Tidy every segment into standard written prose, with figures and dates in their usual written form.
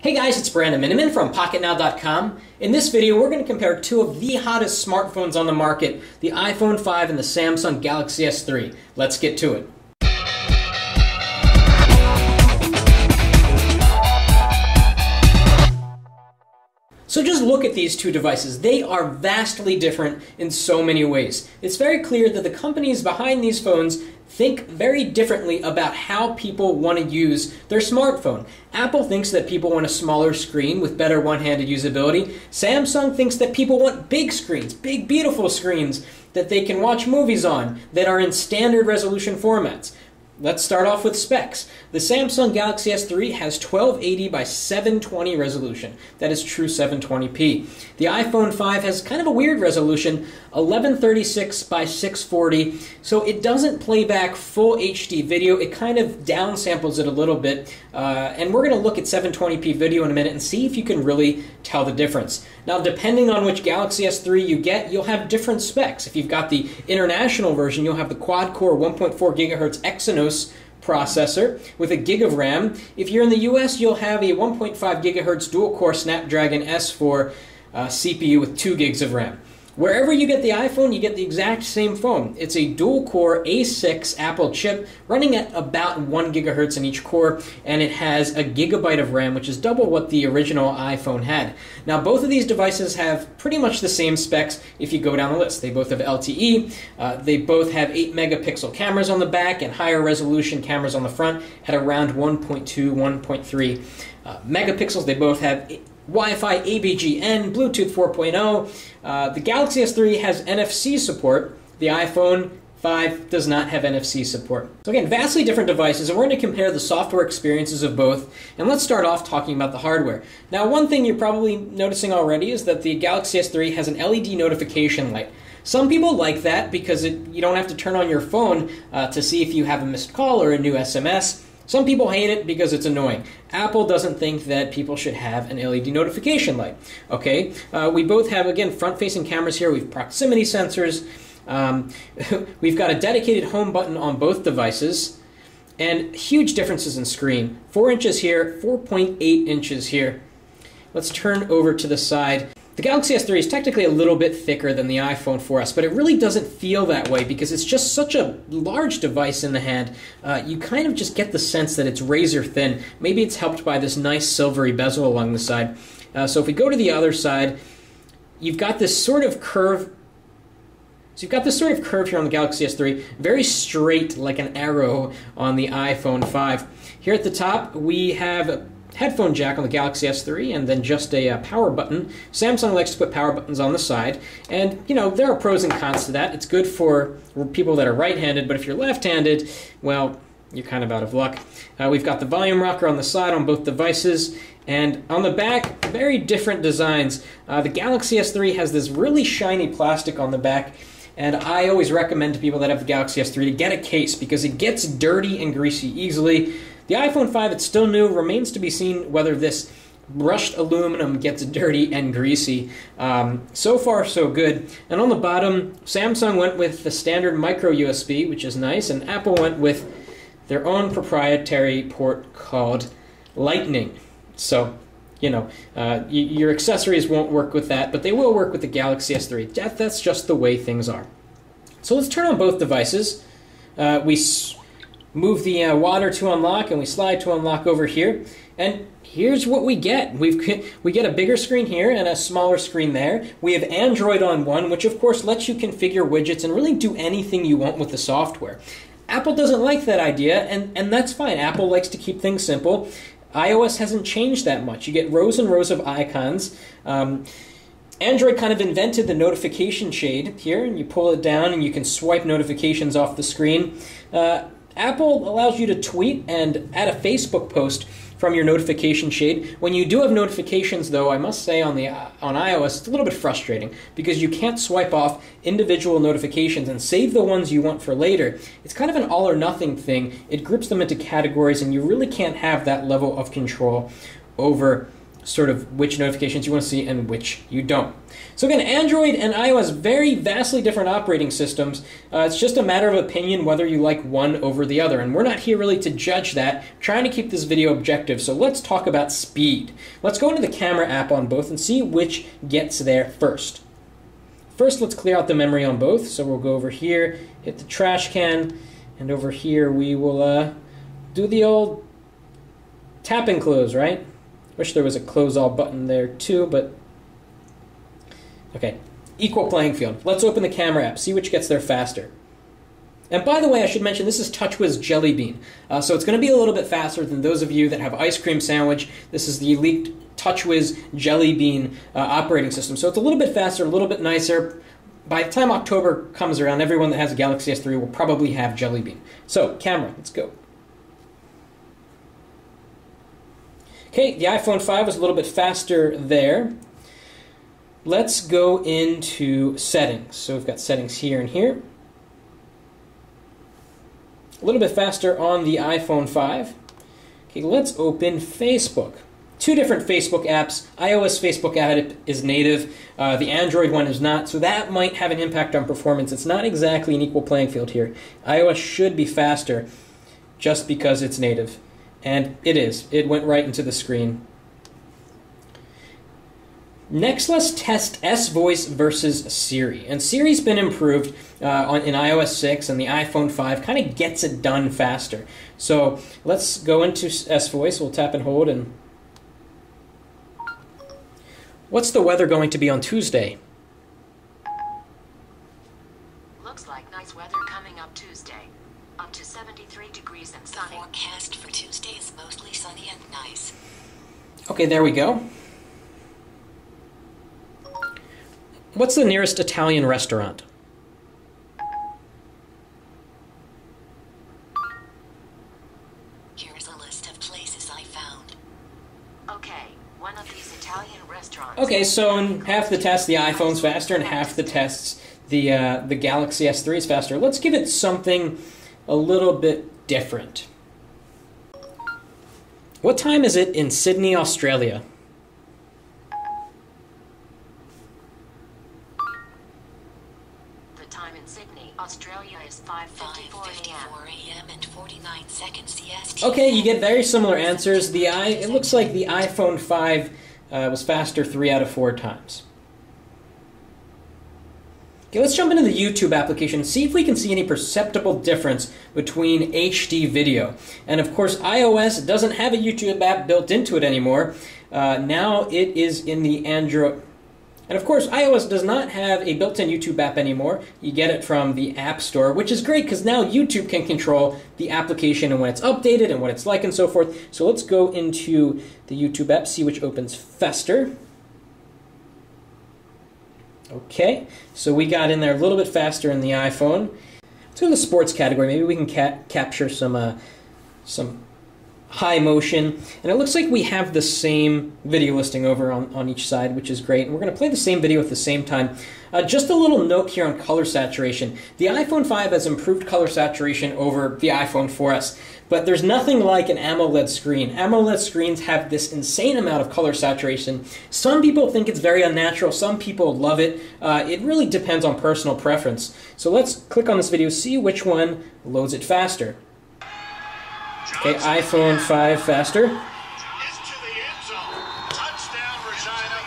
Hey guys, it's Brandon Miniman from PocketNow.com. In this video, we're going to compare two of the hottest smartphones on the market, the iPhone 5 and the Samsung Galaxy S3. Let's get to it. So just look at these two devices. They are vastly different in so many ways. It's very clear that the companies behind these phones think very differently about how people want to use their smartphone. Apple thinks that people want a smaller screen with better one-handed usability. Samsung thinks that people want big screens, big beautiful screens that they can watch movies on that are in standard resolution formats. Let's start off with specs. The Samsung Galaxy S3 has 1280 by 720 resolution. That is true 720p. The iPhone 5 has kind of a weird resolution, 1136 by 640, so it doesn't play back full HD video. It kind of downsamples it a little bit, and we're going to look at 720p video in a minute and see if you can really tell the difference. Now, depending on which Galaxy S3 you get, you'll have different specs. If you've got the international version, you'll have the quad-core 1.4 GHz Exynos processor with a gig of RAM. If you're in the US, you'll have a 1.5 GHz dual-core Snapdragon S4 CPU with 2 gigs of RAM. Wherever you get the iPhone, you get the exact same phone. It's a dual-core A6 Apple chip running at about 1 gigahertz in each core, and it has a gigabyte of RAM, which is double what the original iPhone had. Now, both of these devices have pretty much the same specs if you go down the list. They both have LTE, they both have 8-megapixel cameras on the back and higher resolution cameras on the front at around 1.2, 1.3 megapixels. They both have Wi-Fi, ABGN, Bluetooth 4.0. The Galaxy S3 has NFC support. The iPhone 5 does not have NFC support. So again, vastly different devices, and we're going to compare the software experiences of both. And let's start off talking about the hardware. Now, one thing you're probably noticing already is that the Galaxy S3 has an LED notification light. Some people like that because you don't have to turn on your phone to see if you have a missed call or a new SMS. Some people hate it because it's annoying. Apple doesn't think that people should have an LED notification light. Okay, we both have, again, front-facing cameras here. We have proximity sensors. We've got a dedicated home button on both devices. And huge differences in screen. 4 inches here, 4.8 inches here. Let's turn over to the side. The Galaxy S3 is technically a little bit thicker than the iPhone 4S, but it really doesn't feel that way because it's just such a large device in the hand. You kind of just get the sense that it's razor thin. Maybe it's helped by this nice silvery bezel along the side. So if we go to the other side, you've got this sort of curve. So you've got this sort of curve here on the Galaxy S3, very straight like an arrow on the iPhone 5. Here at the top, we have a headphone jack on the Galaxy S3 and then just a power button. Samsung likes to put power buttons on the side, and you know, there are pros and cons to that. It's good for people that are right-handed, but if you're left-handed, well, you're kind of out of luck. We've got the volume rocker on the side on both devices, and on the back, very different designs. The Galaxy S3 has this really shiny plastic on the back, and I always recommend to people that have the Galaxy S3 to get a case because it gets dirty and greasy easily. The iPhone 5, it's still new, remains to be seen whether this brushed aluminum gets dirty and greasy. So far, so good. And on the bottom, Samsung went with the standard micro USB, which is nice, and Apple went with their own proprietary port called Lightning. So, you know, your accessories won't work with that, but they will work with the Galaxy S3. That's just the way things are. So let's turn on both devices. We move the water to unlock, and we slide to unlock over here. And here's what we get. We get a bigger screen here and a smaller screen there. We have Android on one, which of course lets you configure widgets and really do anything you want with the software. Apple doesn't like that idea, and that's fine. Apple likes to keep things simple. iOS hasn't changed that much. You get rows and rows of icons. Android kind of invented the notification shade here, and you pull it down and you can swipe notifications off the screen. Apple allows you to tweet and add a Facebook post from your notification shade. When you do have notifications, though, I must say on iOS, it's a little bit frustrating because you can't swipe off individual notifications and save the ones you want for later. It's kind of an all or nothing thing. It groups them into categories, and you really can't have that level of control over sort of which notifications you want to see and which you don't. So again, Android and iOS, very vastly different operating systems. It's just a matter of opinion whether you like one over the other, and we're not here really to judge that. We're trying to keep this video objective, so let's talk about speed. Let's go into the camera app on both and see which gets there first. First, let's clear out the memory on both, so we'll go over here, hit the trash can, and over here we will do the old tap and close, right? Wish there was a close all button there too, but okay. Equal playing field. Let's open the camera app, see which gets there faster. And by the way, I should mention this is TouchWiz Jelly Bean, so it's going to be a little bit faster than those of you that have Ice Cream Sandwich. This is the leaked TouchWiz Jelly Bean operating system, so it's a little bit faster, a little bit nicer. By the time October comes around, everyone that has a Galaxy S3 will probably have Jelly Bean. So, camera, let's go. Okay, the iPhone 5 was a little bit faster there. Let's go into settings. So we've got settings here and here. A little bit faster on the iPhone 5. Okay, let's open Facebook. Two different Facebook apps. iOS Facebook app is native. The Android one is not, so that might have an impact on performance. It's not exactly an equal playing field here. iOS should be faster just because it's native. And it is. It went right into the screen. Next, let's test S-Voice versus Siri. And Siri's been improved in iOS 6, and the iPhone 5 kind of gets it done faster. So let's go into S-Voice. We'll tap and hold. And what's the weather going to be on Tuesday? Looks like nice weather coming up Tuesday. Up to 73 degrees and sunny. The forecast for Tuesday is mostly sunny and nice. Okay, there we go. What's the nearest Italian restaurant? Here's a list of places I found. Okay, one of these Italian restaurants. Okay, so in half the tests the iPhone's faster, and half the tests the Galaxy S3 is faster. Let's give it something a little bit different. What time is it in Sydney, Australia? The time in Sydney, Australia is 5:54 a.m. and 49 seconds CST. Okay, you get very similar answers. It looks like the iPhone 5 was faster 3 out of 4 times. Okay, let's jump into the YouTube application and see if we can see any perceptible difference between HD video. And of course, iOS doesn't have a YouTube app built into it anymore. Now it is in the Android. And of course, iOS does not have a built-in YouTube app anymore. You get it from the App Store, which is great because now YouTube can control the application and when it's updated and what it's like and so forth. So let's go into the YouTube app, see which opens faster. Okay, so we got in there a little bit faster in the iPhone. Let's go to the sports category. Maybe we can capture some high motion. And it looks like we have the same video listing over on each side, which is great. And we're going to play the same video at the same time. Just a little note here on color saturation. The iPhone 5 has improved color saturation over the iPhone 4S. But there's nothing like an AMOLED screen. AMOLED screens have this insane amount of color saturation. Some people think it's very unnatural. Some people love it. It really depends on personal preference. So let's click on this video, see which one loads it faster. Okay, iPhone 5 faster.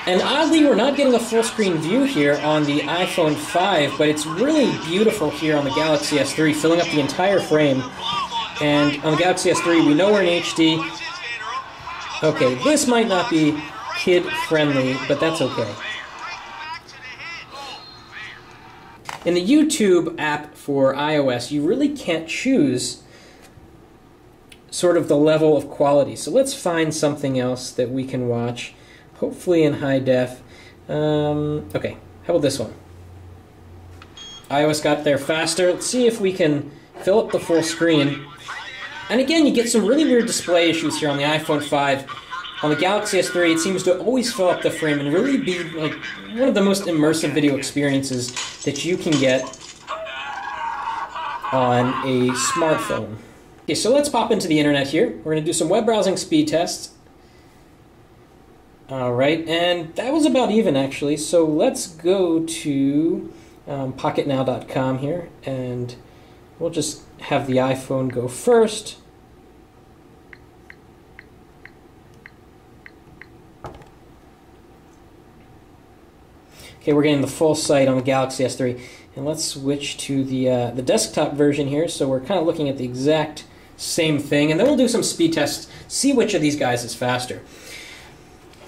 And oddly, we're not getting a full screen view here on the iPhone 5, but it's really beautiful here on the Galaxy S3, filling up the entire frame. And on the Galaxy S3, we know we're in HD. Okay, this might not be kid-friendly, but that's okay. In the YouTube app for iOS, you really can't choose sort of the level of quality. So let's find something else that we can watch, hopefully in high def. Okay, how about this one? iOS got there faster. Let's see if we can fill up the full screen. And again, you get some really weird display issues here on the iPhone 5. On the Galaxy S3, it seems to always fill up the frame and really be like one of the most immersive video experiences that you can get on a smartphone. Okay, so let's pop into the internet here. We're going to do some web browsing speed tests. All right, and that was about even actually. So let's go to pocketnow.com here, and we'll just have the iPhone go first. Okay, we're getting the full site on the Galaxy S3, and let's switch to the desktop version here. So we're kind of looking at the exact same thing, and then we'll do some speed tests, see which of these guys is faster.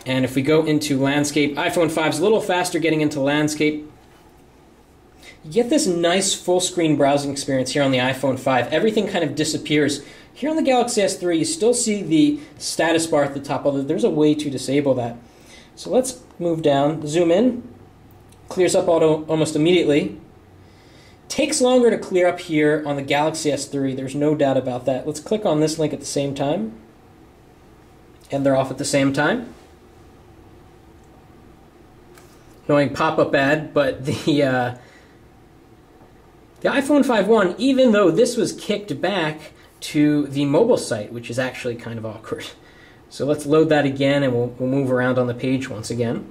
And if we go into landscape, iPhone 5 is a little faster getting into landscape. You get this nice full screen browsing experience here on the iPhone 5. Everything kind of disappears. Here on the Galaxy S3, you still see the status bar at the top, although there's a way to disable that. So let's move down, zoom in. Clears up almost immediately. Takes longer to clear up here on the Galaxy S3. There's no doubt about that. Let's click on this link at the same time. And they're off at the same time. Annoying pop-up ad, but the iPhone 5.1, even though this was kicked back to the mobile site, which is actually kind of awkward. So let's load that again, and we'll move around on the page once again.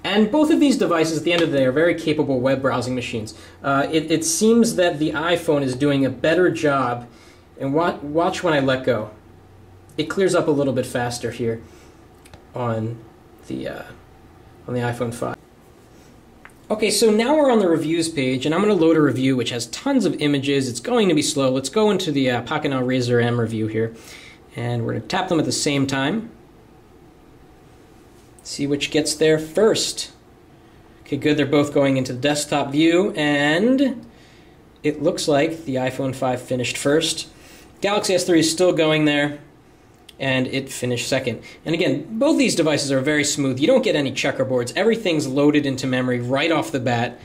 And both of these devices, at the end of the day, are very capable web browsing machines. It seems that the iPhone is doing a better job. And watch when I let go. It clears up a little bit faster here on the iPhone 5. Okay, so now we're on the reviews page, and I'm going to load a review which has tons of images. It's going to be slow. Let's go into the Pocketnow Razr M review here, and we're going to tap them at the same time. See which gets there first. Okay, good. They're both going into the desktop view, and it looks like the iPhone 5 finished first. Galaxy S3 is still going there, and it finished second. And again, both these devices are very smooth. You don't get any checkerboards. Everything's loaded into memory right off the bat.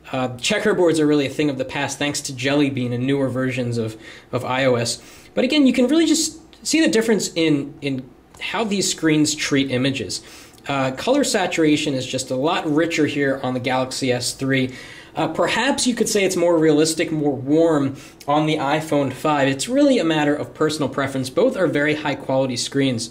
Checkerboards are really a thing of the past thanks to Jelly Bean and newer versions of iOS. But again, you can really just see the difference in how these screens treat images. Color saturation is just a lot richer here on the Galaxy S3. Perhaps you could say it's more realistic, more warm on the iPhone 5. It's really a matter of personal preference. Both are very high quality screens.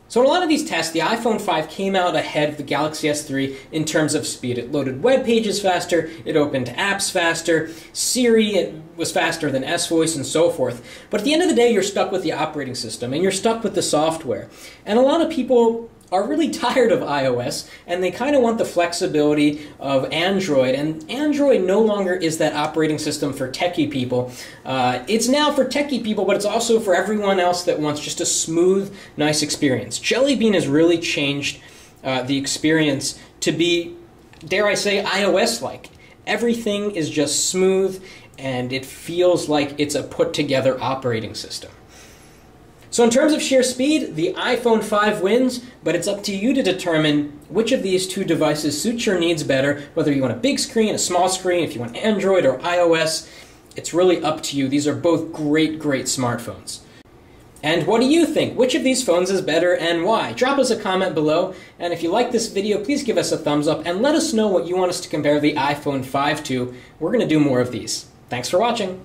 So in a lot of these tests, the iPhone 5 came out ahead of the Galaxy S3 in terms of speed. It loaded web pages faster, it opened apps faster, Siri was faster than S-Voice, and so forth. But at the end of the day, you're stuck with the operating system, and you're stuck with the software. And a lot of people are really tired of iOS, and they kind of want the flexibility of Android. And Android no longer is that operating system for techie people. It's now for techie people, but it's also for everyone else that wants just a smooth, nice experience. Jelly Bean has really changed the experience to be, dare I say, iOS-like. Everything is just smooth, and it feels like it's a put-together operating system. So in terms of sheer speed, the iPhone 5 wins, but it's up to you to determine which of these two devices suits your needs better, whether you want a big screen, a small screen, if you want Android or iOS. It's really up to you. These are both great, great smartphones. And what do you think? Which of these phones is better and why? Drop us a comment below, and if you like this video, please give us a thumbs up and let us know what you want us to compare the iPhone 5 to. We're going to do more of these. Thanks for watching.